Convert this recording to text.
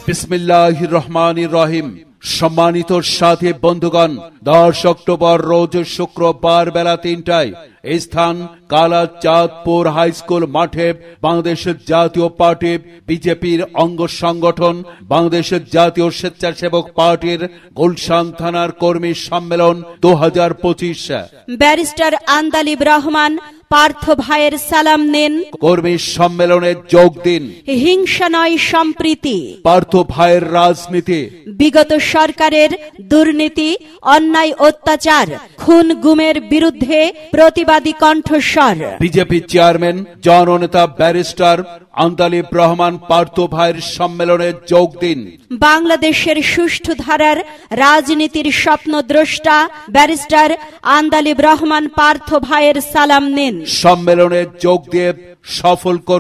বিসমিল্লাহির রহমানির রহিম। সম্মানিত সাথী বন্ধুগণ, 10 অক্টোবর রোজ শুক্রবার বেলা 3টায় স্থান কালাচাঁদপুর হাই স্কুল মাঠে বাংলাদেশের জাতীয় পার্টি বিজেপির অঙ্গ সংগঠন বাংলাদেশের জাতীয় স্বেচ্ছাসেবক পার্টির গুলশান থানার কর্মী সম্মেলন 2025। ব্যারিস্টার আন্দালিব রহমান পার্থ ভাইয়ের সালাম নেন। কর্মী সম্মেলনে যোগ দিন। হিংসা নয়, সম্প্রীতি। পার্থ ভাইয়ের রাজনীতি, বিগত সরকারের দুর্নীতি, অন্যায়, অত্যাচার, খুন গুমের বিরুদ্ধে প্রতিবাদী কণ্ঠস্বর। বিজেপি চেয়ারম্যান জননেতা ব্যারিস্টার আন্দালিব রহমান পার্থ ভাইয়ের সম্মেলনে যোগ দিন। বাংলাদেশের সুষ্ঠু ধারার রাজনীতির স্বপ্নদ্রষ্টা ব্যারিস্টার আন্দালিব রহমান পার্থ ভাইয়ের সালাম নিন। সম্মেলনে যোগ দিয়ে সফল করুন।